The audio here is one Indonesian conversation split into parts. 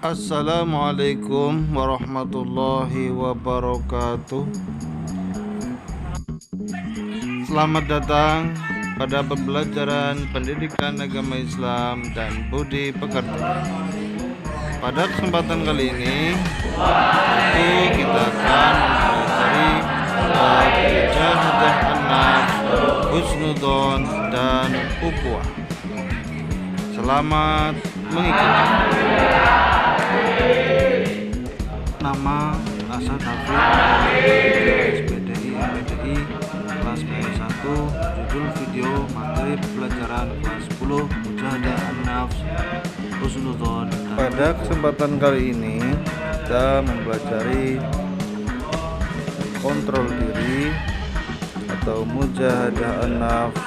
Assalamualaikum warahmatullahi wabarakatuh. Selamat datang pada pembelajaran pendidikan agama Islam dan budi pekerti. Pada kesempatan kali ini kita akan mempelajari mujahadah an-nafs, husnudzon dan ukhuwah. Selamat mengikuti. Nama Asad Hafid, SPDI kelas B1. Judul video materi pelajaran kelas 10 Mujahadah an-nafs, husnudzon. Pada kesempatan kali ini kita mempelajari kontrol diri atau mujahadah an-nafs,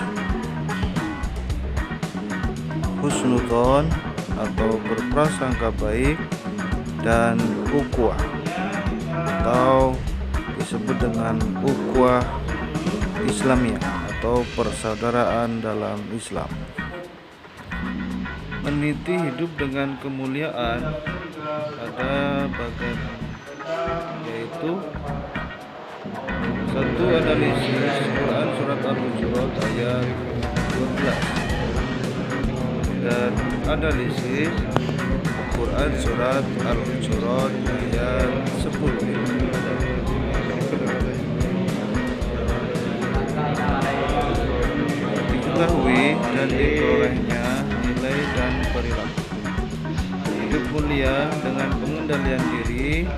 husnudzon atau berprasangka baik, dan ukhuwah atau disebut dengan ukhuwah Islamiyah atau persaudaraan dalam Islam. Meniti hidup dengan kemuliaan ada bagian, yaitu satu, analisis Quran surat Al-Hujurat ayat 12 dan analisis Quran surat Al-Hujurat ayat 10. Diketahui dan diperolehnya nilai dan perilaku. Hidup mulia dengan pengendalian diri,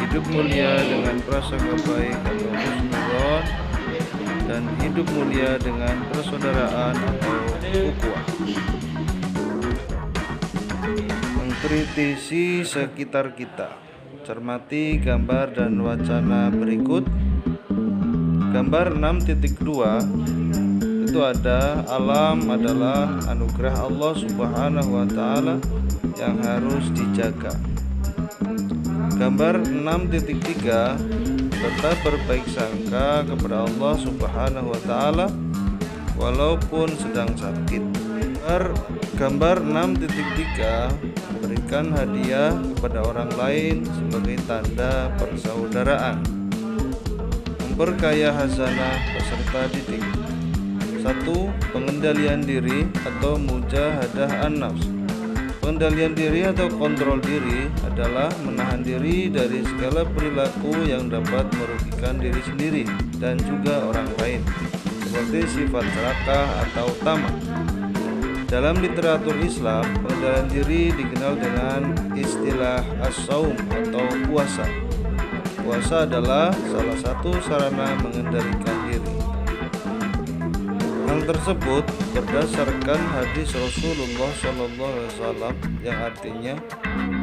hidup mulia dengan prasangka baik atau husnudzon, dan hidup mulia dengan persaudaraan atau ukhuwah. Mengkritisi sekitar kita. Cermati gambar dan wacana berikut. Gambar 6.2 itu ada alam adalah anugerah Allah Subhanahu wa taala yang harus dijaga. Gambar 6.3 tetap berbaik sangka kepada Allah Subhanahu wa taala walaupun sedang sakit. Gambar 6.3 berikan hadiah kepada orang lain sebagai tanda persaudaraan. Memperkaya hazanah peserta didik. 1. Pengendalian diri atau mujahadah an-nafs. Pengendalian diri atau kontrol diri adalah menahan diri dari segala perilaku yang dapat merugikan diri sendiri dan juga orang lain, seperti sifat serakah atau tamak. Dalam literatur Islam, pengendalian diri dikenal dengan istilah as-saum atau puasa. Puasa adalah salah satu sarana mengendalikan diri. Hal tersebut berdasarkan hadis Rasulullah SAW yang artinya,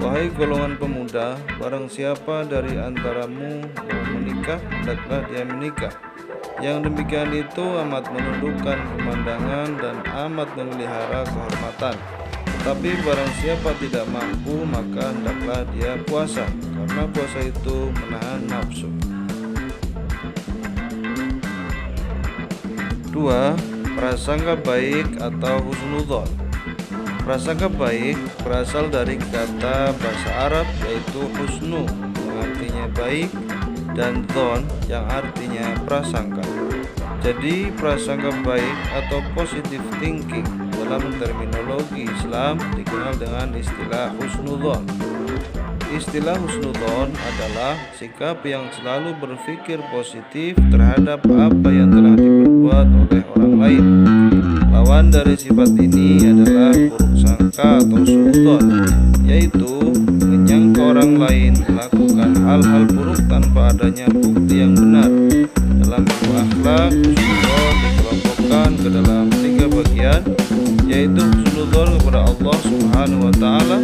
wahai golongan pemuda, barang siapa dari antaramu mau menikah, hendaklah dia menikah. Yang demikian itu amat menundukkan pemandangan dan amat memelihara kehormatan. Tetapi barang siapa tidak mampu, maka hendaklah dia puasa, karena puasa itu menahan nafsu. 2. Prasangka baik atau husnudzon. Prasangka baik berasal dari kata bahasa Arab yaitu husnu yang artinya baik dan dzon yang artinya prasangka. Jadi prasangka baik atau positive thinking dalam terminologi Islam dikenal dengan istilah husnudzon. Istilah husnudzon adalah sikap yang selalu berpikir positif terhadap apa yang telah diperbuat oleh orang lain. Lawan dari sifat ini adalah buruk sangka atau suudzon, yaitu menyangka orang lain melakukan hal-hal buruk tanpa adanya bukti yang benar. Dalam ilmu akhlak, husnudzon dikelompokkan ke dalam 3 bagian, yaitu husnudzon kepada Allah Subhanahu wa taala,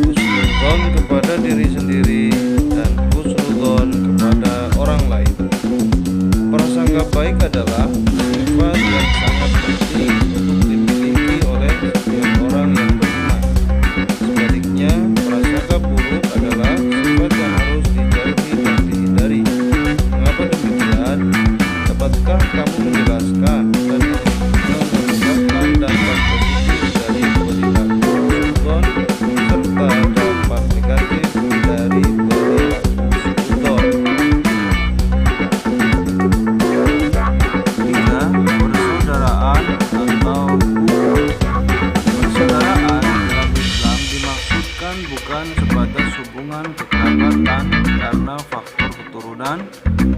husnudzon kepada diri sendiri, dan husnudzon kepada orang lain. Prasangka baik adalah sifat yang sangat penting untuk dimiliki oleh setiap orang yang beriman. Sebaliknya, prasangka buruk adalah sifat yang harus dijauhi dan dihindari. Mengapa demikian? Dapatkah kamu menjelaskan dan menjelaskan dampak positif dari perilaku husnudzon serta bukan sebatas hubungan kekerabatan karena faktor keturunan,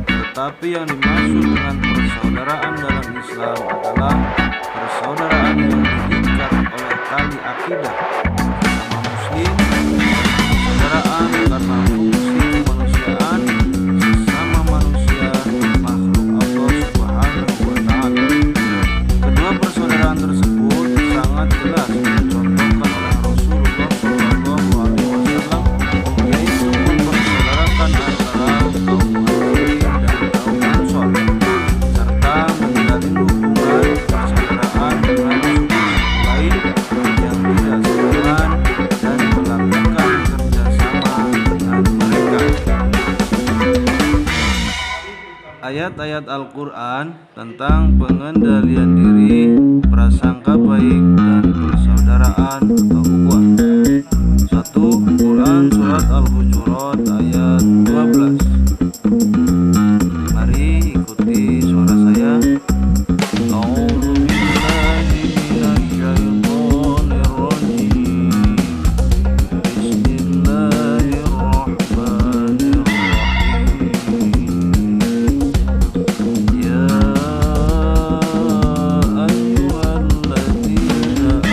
tetapi yang dimaksud dengan persaudaraan dalam Islam adalah persaudaraan yang diikat oleh tali akidah sama muslim, persaudaraan karena fungsi kemanusiaan sesama manusia makhluk Allah Subhanahu wa Ta'ala. Kedua persaudaraan tersebut sangat jelas dicontohkan oleh Rasulullah Shallallahu Alaihi Wasallam, yaitu mempersaudarakan antara kaum Muhajirin dan kaum Ansor, serta menjalin hubungan persaudaraan dengan suku lain yang tidak seiman dan melakukan kerjasama dengan mereka. Ayat-ayat Al-Quran tentang pengendalian diri, prasangka baik, dan persaudaraan atau ukhuwah. 1. Quran Surat Al-Hujurat ayat 12. Mari ikuti suara saya. A'udzu billahi minasyaitonir rajim. Bismillahirrahmanirrahim. Ya ayyuhalladzina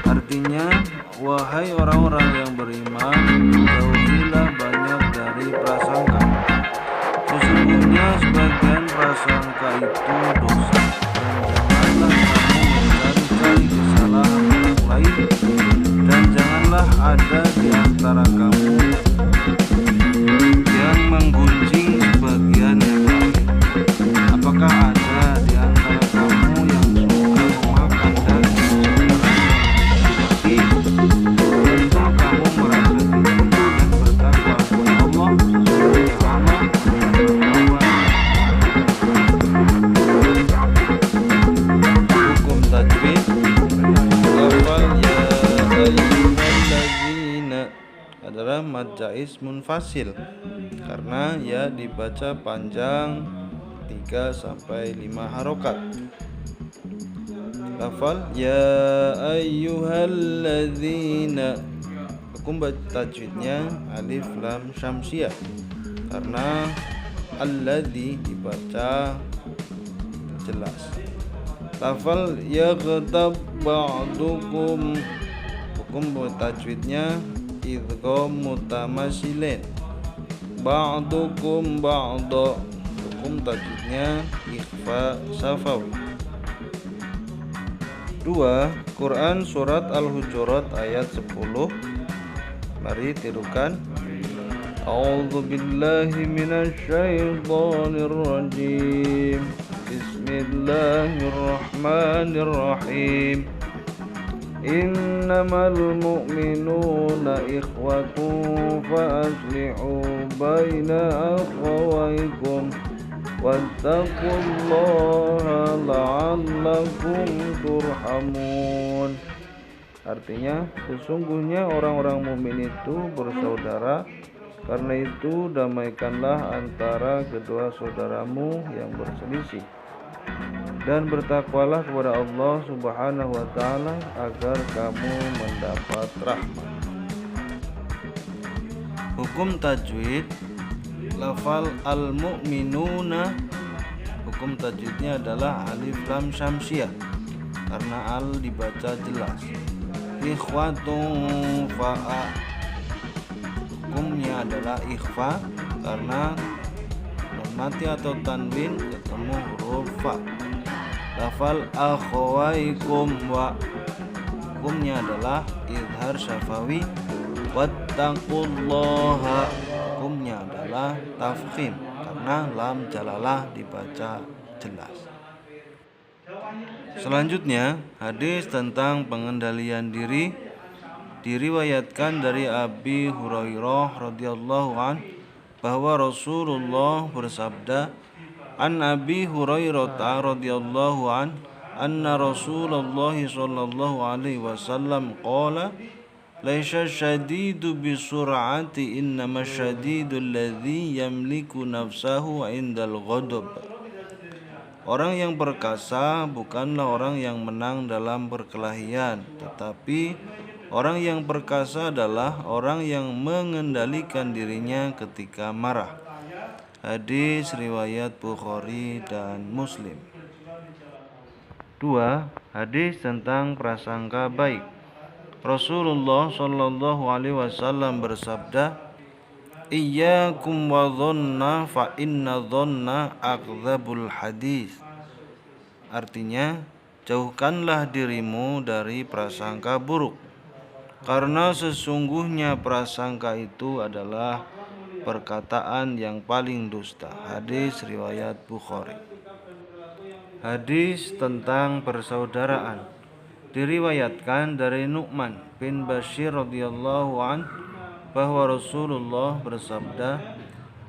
Artinya, wahai orang-orang yang beriman, jauhilah banyak dari prasangka. Sesungguhnya sebagian prasangka itu dosa, dan janganlah kamu mencari-cari kesalahan orang lain, dan janganlah ada di antara kamu yang menggunjing sebagian yang lain. Apakah ada di antara kamu yang suka memakan daging tentu kamu merasa diri dan bertakwa kepada Allah Hukum tajwid. Lafal ya ayyuhalladzina adalah mad jaiz munfasil karena ya dibaca panjang 3-5 harokat. Lafal ya ayyuhalladzina, hukum tajwidnya alif lam syamsiyah karena alladzi dibaca jelas. Lafal yaghtab ba'dukum, hukum tajwidnya idgham mutamasilin, ba'dukum ba'da, hukum tajwidnya ikhfa safawi. 2. Quran Surat Al-Hujurat ayat 10. Mari tirukan. A'udzu billahi minasyaitonir rajim. Bismillahirrahmanirrahim. Innamal mu'minuna ikhwatun fa aslihu baina akhawaykum wattaqullaha la'allakum turhamun. Artinya, sesungguhnya orang-orang mukmin itu bersaudara, karena itu damaikanlah antara kedua saudaramu yang berselisih, dan bertakwalah kepada Allah Subhanahu wa Ta'ala agar kamu mendapat rahmat. Hukum tajwid. Lafal al-mu'minuna, hukum tajwidnya adalah alif lam syamsiyah karena al dibaca jelas. Ikhwatun fa'a, hukumnya adalah ikhfa karena nun mati atau tanwin ketemu huruf fa. Lafal akhawaikum wa, hukumnya adalah izhar syafawi. Wattaqullaha, hukumnya adalah tafkhim karena karena lam jalalah dibaca jelas. Selanjutnya, hadis tentang pengendalian diri diriwayatkan dari Abi Hurairah radhiyallahu an bahwa Rasulullah bersabda, an Abi Hurairah radhiyallahu an anna Rasulullah sallallahu alaihi wasallam qala laisa syadidu bisur'ati innama syadidu alladhi yamliku nafsahu indal ghadab. Orang yang perkasa bukanlah orang yang menang dalam perkelahian, tetapi orang yang perkasa adalah orang yang mengendalikan dirinya ketika marah. Hadis riwayat Bukhari dan Muslim. 2. Hadis tentang prasangka baik. Rasulullah sallallahu alaihi wasallam bersabda, iyyakum wa dhanna fa inna dhanna akdzabul hadis. Artinya, jauhkanlah dirimu dari prasangka buruk, karena sesungguhnya prasangka itu adalah perkataan yang paling dusta. Hadis riwayat Bukhari. Hadis tentang persaudaraan diriwayatkan dari Nu'man bin Bashir radhiyallahu an bahwa Rasulullah bersabda,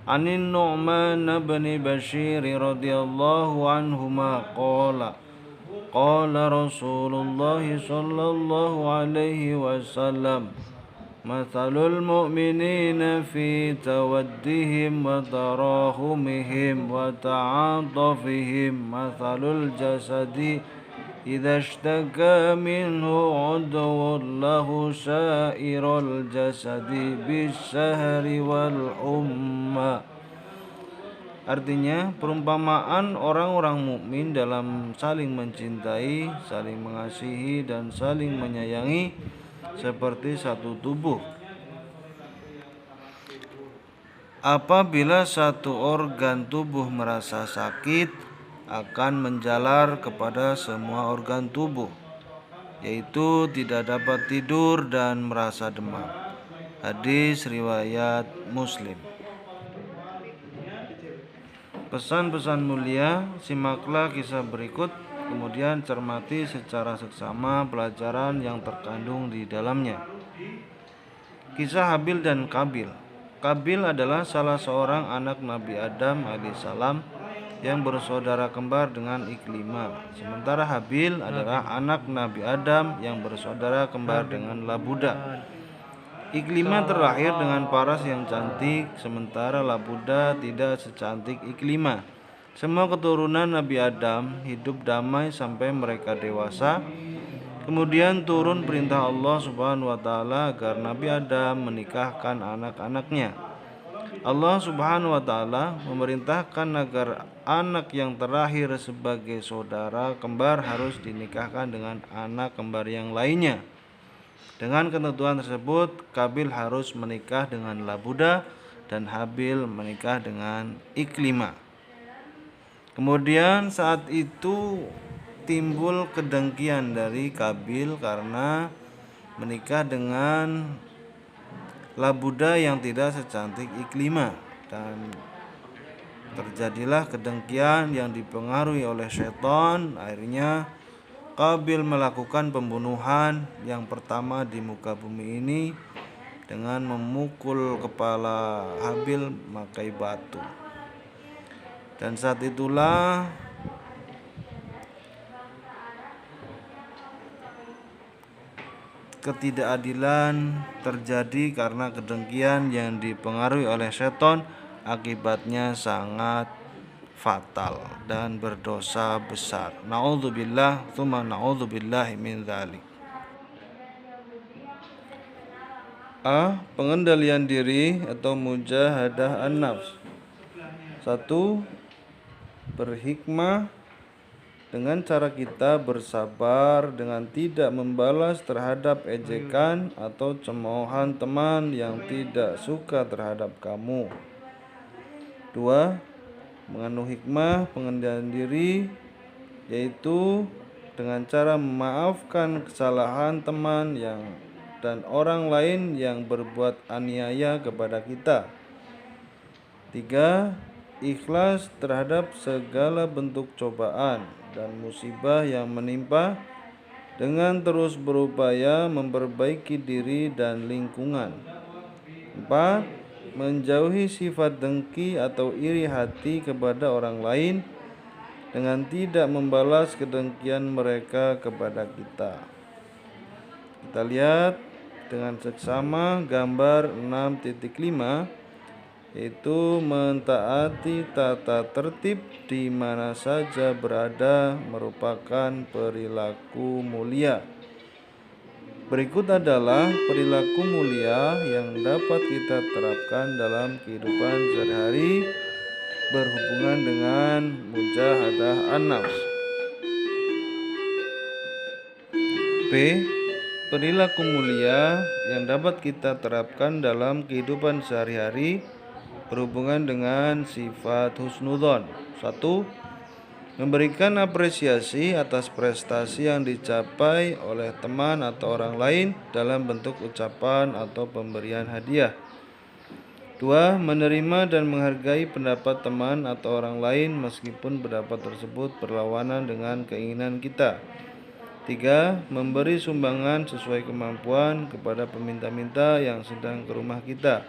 anin Nu'man bin Bashir radhiyallahu anhuma qala Rasulullah sallallahu alaihi wasallam mathalul mu'minina fi tawaddihim wa tarahumihim wa ta'atufihim mathalul jasadi idza ishtaka minhu 'udwun lahu sa'irul jasadi bis-sahri wal humma. Artinya, perumpamaan orang-orang mukmin dalam saling mencintai, saling mengasihi dan saling menyayangi seperti satu tubuh. Apabila satu organ tubuh merasa sakit, akan menjalar kepada semua organ tubuh, yaitu tidak dapat tidur dan merasa demam. Hadis riwayat Muslim. Pesan-pesan mulia, simaklah kisah berikut, kemudian cermati secara seksama pelajaran yang terkandung di dalamnya. Kisah Habil dan Qabil. Qabil adalah salah seorang anak Nabi Adam alaihissalam yang bersaudara kembar dengan Iklimah. Sementara Habil adalah anak Nabi Adam yang bersaudara kembar dengan Labuda. Iklimah terlahir dengan paras yang cantik, sementara Labuda tidak secantik Iklimah. Semua keturunan Nabi Adam hidup damai sampai mereka dewasa. Kemudian turun perintah Allah Subhanahu wa taala agar Nabi Adam menikahkan anak-anaknya. Allah Subhanahu wa taala memerintahkan agar anak yang terakhir sebagai saudara kembar harus dinikahkan dengan anak kembar yang lainnya. Dengan ketentuan tersebut, Qabil harus menikah dengan Labuda dan Habil menikah dengan Iklimah. Kemudian saat itu timbul kedengkian dari Qabil karena menikah dengan Labuda yang tidak secantik Iklimah, dan terjadilah kedengkian yang dipengaruhi oleh setan. Akhirnya Qabil melakukan pembunuhan yang pertama di muka bumi ini dengan memukul kepala Habil memakai batu. Dan saat itulah ketidakadilan terjadi karena kedengkian yang dipengaruhi oleh setan, akibatnya sangat fatal dan berdosa besar. Na'udzubillah tsumma na'udzubillahi min dzalik. A. Pengendalian diri atau mujahadah an-nafs. 1. Berhikmah dengan cara kita bersabar dengan tidak membalas terhadap ejekan atau cemoohan teman yang tidak suka terhadap kamu. 2. Mengandung hikmah pengendalian diri, yaitu dengan cara memaafkan kesalahan teman dan orang lain yang berbuat aniaya kepada kita. 3. ikhlas terhadap segala bentuk cobaan dan musibah yang menimpa, dengan terus berupaya memperbaiki diri dan lingkungan. 4. Menjauhi sifat dengki atau iri hati kepada orang lain dengan tidak membalas kedengkian mereka kepada kita. Kita lihat dengan seksama gambar 6.5, yaitu mentaati tata tertib di mana saja berada merupakan perilaku mulia. Berikut adalah perilaku mulia yang dapat kita terapkan dalam kehidupan sehari-hari berhubungan dengan mujahadah an-nafs. B. Perilaku mulia yang dapat kita terapkan dalam kehidupan sehari-hari berhubungan dengan sifat husnudzon. 1. Memberikan apresiasi atas prestasi yang dicapai oleh teman atau orang lain dalam bentuk ucapan atau pemberian hadiah. 2. Menerima dan menghargai pendapat teman atau orang lain meskipun pendapat tersebut berlawanan dengan keinginan kita. 3. Memberi sumbangan sesuai kemampuan kepada peminta-minta yang sedang ke rumah kita.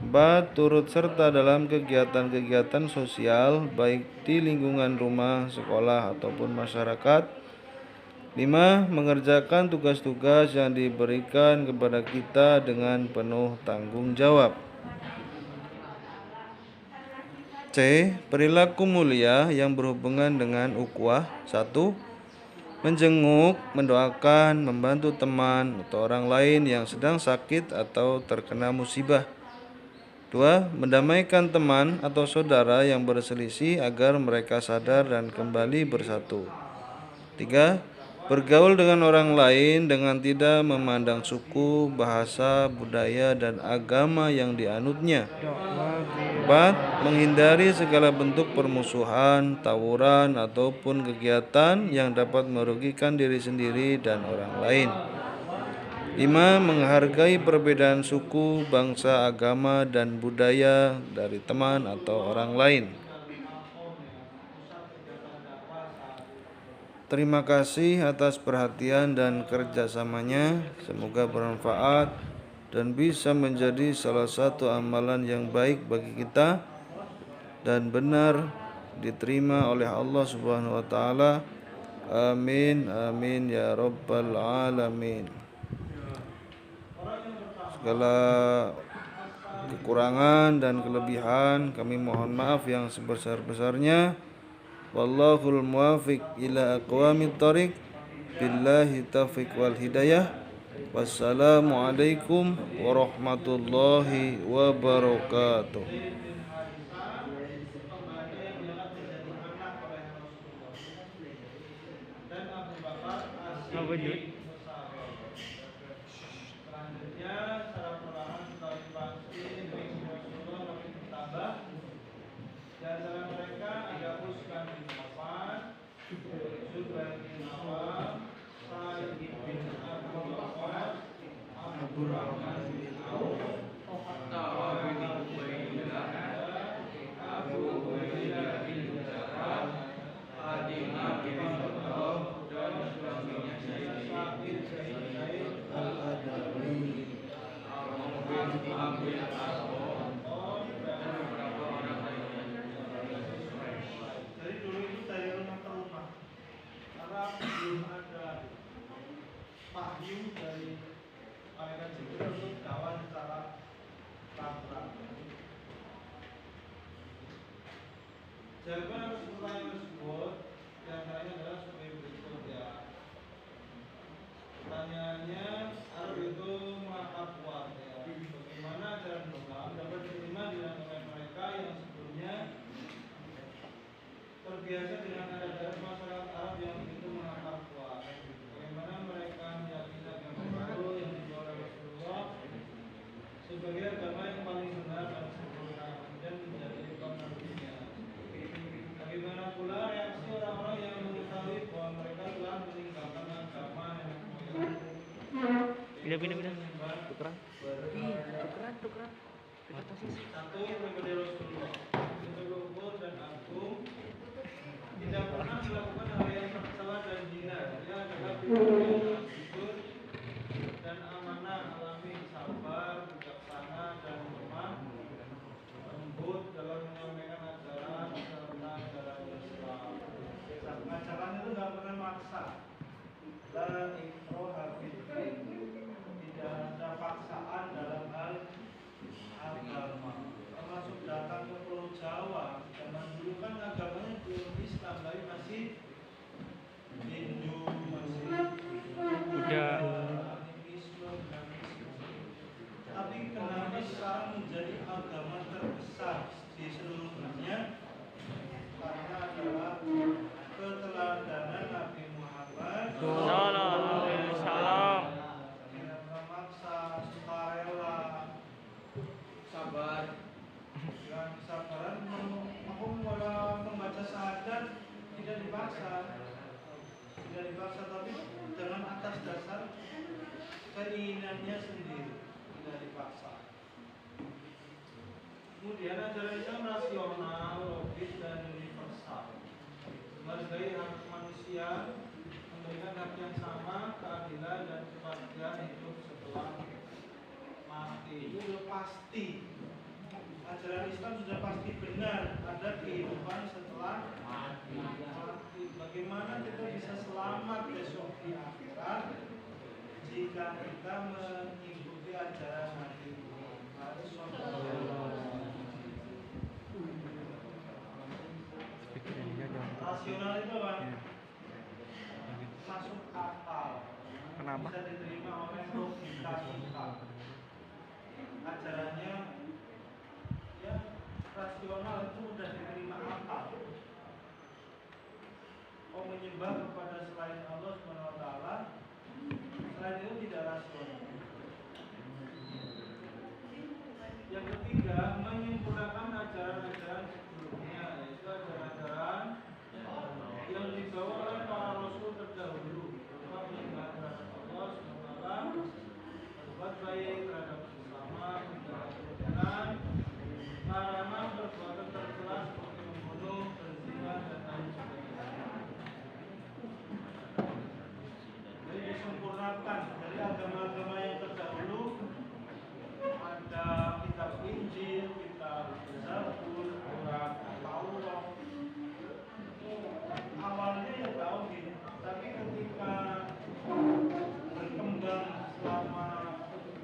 4. Turut serta dalam kegiatan-kegiatan sosial baik di lingkungan rumah, sekolah, ataupun masyarakat. 5. Mengerjakan tugas-tugas yang diberikan kepada kita dengan penuh tanggung jawab. C. Perilaku mulia yang berhubungan dengan ukhuwah. 1. Menjenguk, mendoakan, membantu teman atau orang lain yang sedang sakit atau terkena musibah. 2. Mendamaikan teman atau saudara yang berselisih agar mereka sadar dan kembali bersatu. 3. Bergaul dengan orang lain dengan tidak memandang suku, bahasa, budaya, dan agama yang dianutnya. 4. Menghindari segala bentuk permusuhan, tawuran, ataupun kegiatan yang dapat merugikan diri sendiri dan orang lain. 5. Menghargai perbedaan suku, bangsa, agama, dan budaya dari teman atau orang lain. Terima kasih atas perhatian dan kerjasamanya. Semoga bermanfaat dan bisa menjadi salah satu amalan yang baik bagi kita dan benar diterima oleh Allah Subhanahu wa taala. Amin amin ya rabbal alamin. Segala kekurangan dan kelebihan kami mohon maaf yang sebesar-besarnya. Wallahul muwaffiq ila aqwamit thoriq. Billahi taufiq wal hidayah. Wassalamualaikum warahmatullahi wabarakatuh. Jawaban atas pertanyaan tersebut diantaranya adalah sebagai berikut ya. Pertanyaannya, Arab itu mengapa kuat ya? Bagaimana cara Islam dapat diterima di antara mereka yang sebelumnya terbiasa dengan adat masyarakat Arab yang begitu mengapa kuat? Bagaimana mereka meyakini agama baru yang dibawa oleh Rasulullah sebagai agama yang paling benar dan sempurna dan menjadi kaum nabinya? Bagaimana pula reaksi orang-orang yang mengetahui bahwa mereka telah meninggalkan agama yang Pindah. Tukeran. satu pribadi Rasulullah. memaksa. La ikraha fiddin. Tidak ada paksaan dalam hal agama. Termasuk datang ke Pulau Jawa. Zaman dulu kan agamanya belum Islam, tapi masih Hindu, masih animisme. Tapi kenapa sekarang menjadi agama terbesar di seluruh dunia? Karena adalah keteladanan Nabi Muhammad Sallallahu alaihi wasallam. tidak memaksa, sukarela, sabar, dengan kesabaran. Aku membaca syahadat tidak dipaksa, tapi dengan atas dasar keinginannya sendiri, tidak dipaksa. Kemudian ajaran Islam rasional, logis, dan universal. Menghargai hak manusia, memberikan hak yang sama, keadilan dan kepastian hidup setelah mati. Itu sudah pasti. Ajaran Islam sudah pasti benar, ada kehidupan setelah mati. Bagaimana kita bisa selamat besok di akhirat jika kita mengikuti ajaran Nabi Muhammad SAW? Rasional itu apa? Masuk akal. Kenapa? Bisa diterima oleh logika kita. Ajarannya ya rasional itu sudah diterima akal. Oh, menyembah kepada selain Allah SWT, selain itu tidak rasional. Yang ketiga, menyempurnakan ajaran-ajaran sebelumnya, yaitu ajaran-ajaran yang dibawa oleh para rasul terdahulu, berupa menyembah terhadap Allah SWT, berbuat baik terhadap sesama, menjaga kerukunan, larangan perbuatan tercela seperti membunuh, berzina, dan lain sebagainya. Jadi disempurnakan dari agama-agama yang terdahulu. Ada kitab Injil, kitab Zabur, Taurat, awalnya ya tauhid, tapi ketika berkembang selama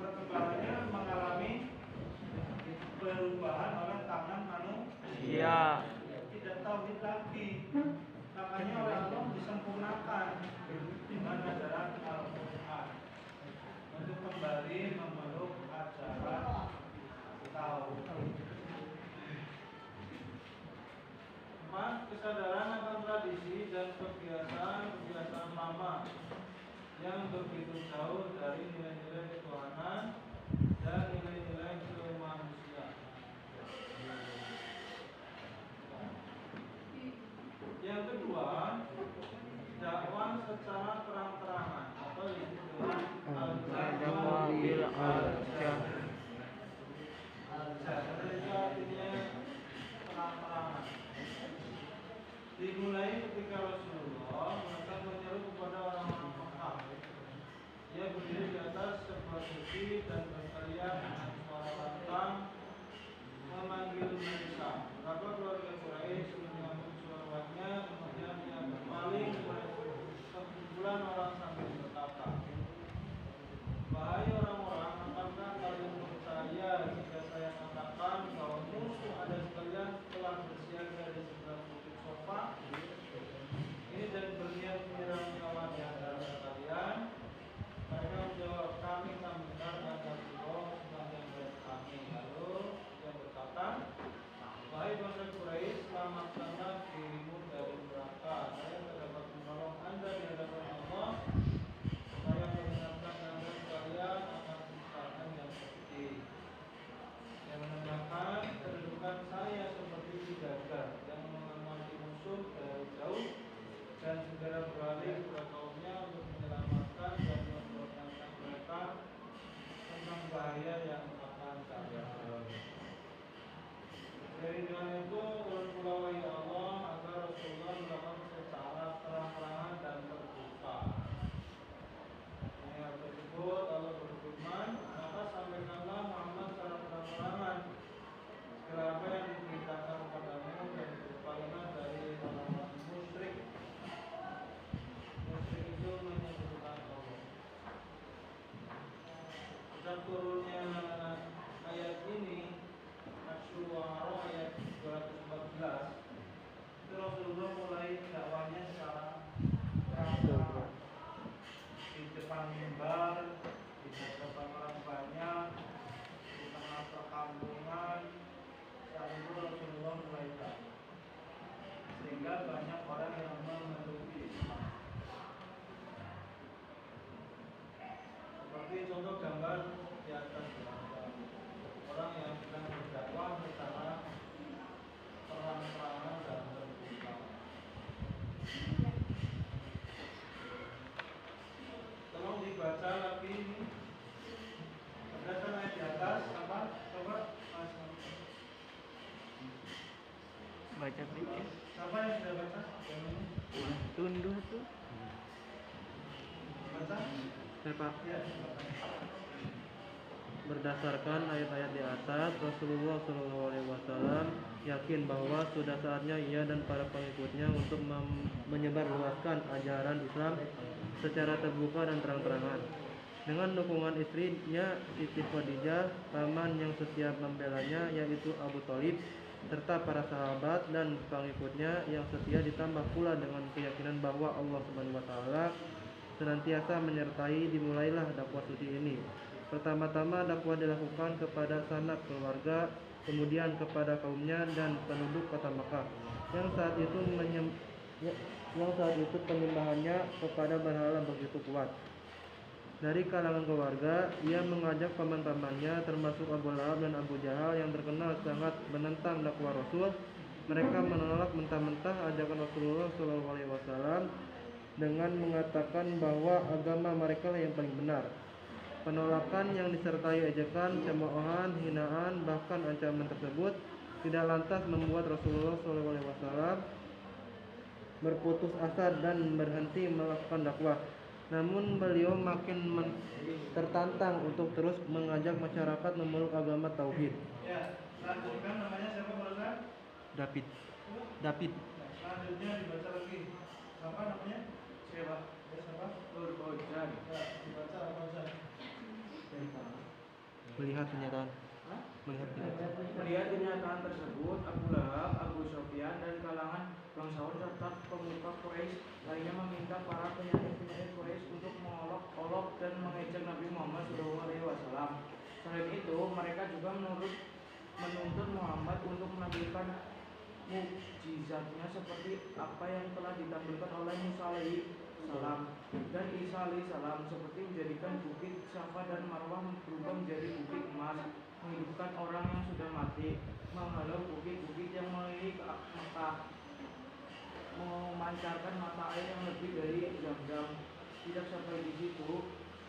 perkembangannya mengalami perubahan oleh tangan manusia, tidak tauhid lagi. Makanya oleh Allah disempurnakan dengan ajaran Al-Quran untuk kembali memeluk ajaran tauhid. Kesadaran akan tradisi dan kebiasaan lama yang begitu jauh dari nilai-nilai ketuhanan dan nilai-nilai kemanusiaan. Yang kedua, dakwah secara terang-terangan atau disebut al-dakwah bil al-jahr. Al-jahr itu artinya terang-terangan. Dimulai ketika Rasulullah menyeru kepada orang-orang Mekah. Ia berdiri di atas sebuah bukit dan berteriak dengan suara lantang memanggil mereka. Maka keluarga Quraisy menyambut suaranya, kemudian ia berpaling kepada sekumpulan orang sambil berkata, "Wahai orang-orang, apakah kalian percaya jika saya katakan bahwa musuh ada sekalian telah bersiaga di sebelah bukit Sofa ini dan berniat menyerang nyawa di antara kalian?" Mereka menjawab, "Kami benar akan Allah sebagian dari kami." Lalu dia berkata, turunnya ayat ini Asy-Syu'ara ayat 214 itu Rasulullah mulai dakwahnya secara terang-terangan di depan mimbar, di depan orang banyak, di tengah perkampungan. Saat itu Rasulullah mulai dakwah sehingga banyak orang yang memeluk Islam. Seperti contoh gambar di atas orang yang sedang berdakwah secara terang-terangan dan terbuka. Tolong dibaca lagi ini. Berdasarkan ayat di atas apa? Coba Mas. Baca sedikit. Siapa yang sudah baca? Yang ini. Tunduh tuh. Baca? Saya Pak, Ya. berdasarkan ayat-ayat di atas, Rasulullah SAW yakin bahwa sudah saatnya ia dan para pengikutnya untuk menyebarluaskan ajaran Islam secara terbuka dan terang-terangan. Dengan dukungan istrinya Siti Khadijah, paman yang setia membelanya yaitu Abu Thalib, serta para sahabat dan pengikutnya yang setia, ditambah pula dengan keyakinan bahwa Allah SWT senantiasa menyertai, dimulailah dakwah suci ini. Pertama-tama dakwah dilakukan kepada sanak keluarga, kemudian kepada kaumnya dan penduduk kota Makkah yang saat itu penyembahannya kepada berhala begitu kuat. Dari kalangan keluarga, ia mengajak paman-pamannya termasuk Abu Lahab dan Abu Jahal yang terkenal sangat menentang dakwah Rasul. Mereka menolak mentah-mentah ajakan Rasulullah SAW dengan mengatakan bahwa agama mereka lah yang paling benar. Penolakan yang disertai ejekan, cemoohan, hinaan, bahkan ancaman tersebut tidak lantas membuat Rasulullah SAW berputus asa dan berhenti melakukan dakwah. Namun beliau makin tertantang untuk terus mengajak masyarakat memeluk agama tauhid. Ya, lanjutkan namanya siapa Barusan? David. Selanjutnya dibaca lagi. Siapa namanya? Siapa? Ya, siapa? Fauzan. Ya, dibaca Fauzan. Melihat kenyataan. Melihat kenyataan tersebut, Abu Lahab, Abu Sufyan, dan kalangan bangsawan serta pemuka Quraisy lainnya meminta para penyair Quraisy untuk mengolok-olok dan mengejek Nabi Muhammad SAW. Selain itu, mereka juga menuntut Muhammad untuk menampilkan mukjizatnya seperti apa yang telah ditampilkan oleh Musa alaihissalam dan Isa alaihissalam, seperti menjadikan bukit Safa dan Marwah berubah menjadi bukit emas, menghidupkan orang yang sudah mati, menghalau bukit-bukit yang mengelilingi Mekah, memancarkan mata air yang lebih dari jam-jam. Tidak sampai di situ,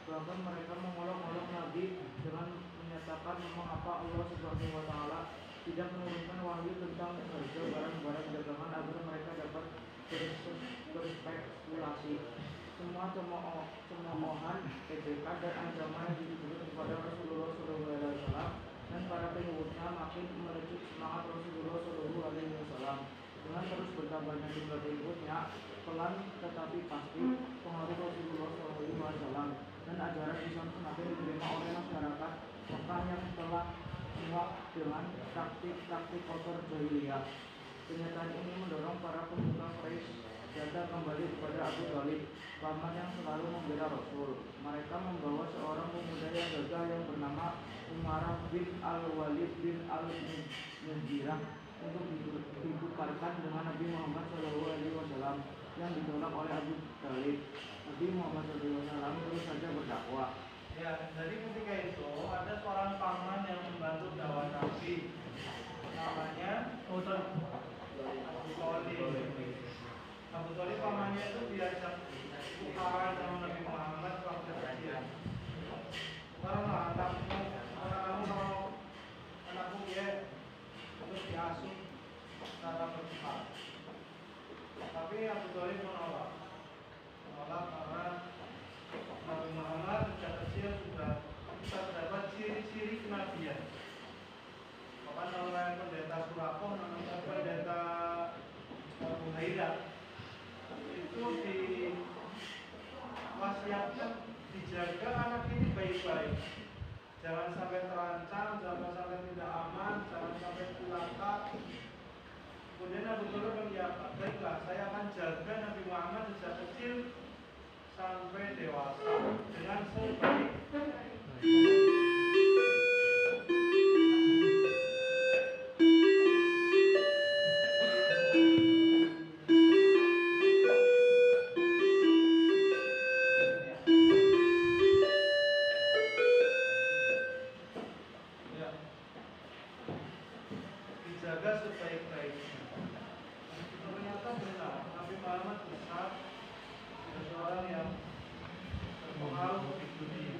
bahkan mereka mengolok-olok Nabi dengan menyatakan mengapa Allah Subhanahu wa Ta'ala tidak menurunkan wahyu tentang harga barang-barang dagangan agar mereka dapat berspekulasi. Semua cemoohan, ejekan dan ancaman yang ditujukan kepada Rasulullah SAW dan para pengikutnya makin melecut semangat Rasulullah SAW. Dengan terus bertambahnya jumlah pengikutnya, pelan tetapi pasti pengaruh Rasulullah SAW dan ajaran Islam semakin diterima oleh masyarakat Mekah yang telah muak dengan taktik-taktik kotor jahiliyah. Kenyataan ini mendorong para pemuka Quraisy datang kembali kepada Abu Thalib, paman yang selalu membela Rasul. Mereka membawa seorang pemuda yang gagah yang bernama Umarah bin Al-Walid bin Al-Mughirah untuk ditukarkan dengan Nabi Muhammad SAW yang ditolak oleh Abu Thalib. Nabi Muhammad SAW terus saja berdakwah. Ya, jadi ketika itu ada seorang paman yang membantu dakwah Nabi, namanya Abu Thalib. Abu Thalib pamannya itu diajak tukaran sama Nabi Muhammad waktu kecil. Karena anakmu kalau anakmu dia terus diasuh secara bertukar. Tapi Abu Thalib menolak karena Nabi Muhammad sejak kecil sudah bisa terdapat ciri-ciri kenabian. Bahkan oleh pendeta Surakoh, namanya pendeta Buhairah, itu diwasiatkan dijaga anak ini baik-baik. jangan sampai terancam, jangan sampai tidak aman, jangan sampai celaka. Kemudian Abu Talib mengiyakan, baiklah saya akan jaga Nabi Muhammad sejak kecil sampai dewasa dengan sebaik. Ya, dijaga sebaik-baiknya. Ternyata benar, Nabi Muhammad besar seorang yang berpengaruh di dunia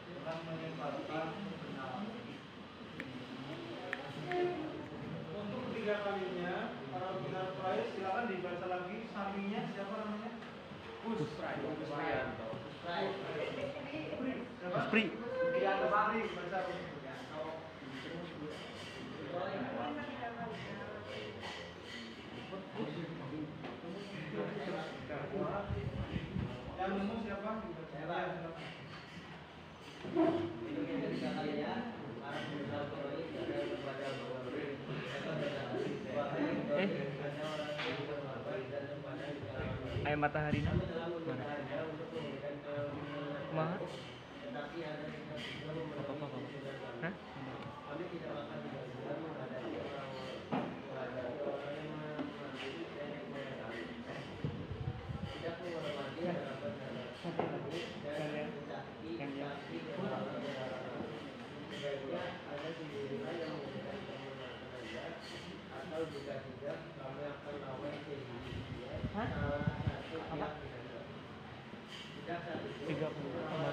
dengan menyebarkan kebenaran. Untuk ketiga kalinya, para pimpinan Quraisy silakan dibaca lagi saminya siapa namanya? Siapa? Uspri. Usri, baca. Yang nemu siapa? Ya, silakan. Air matahari mana? Mana? Apa? Hah? Hah? Apa? 30.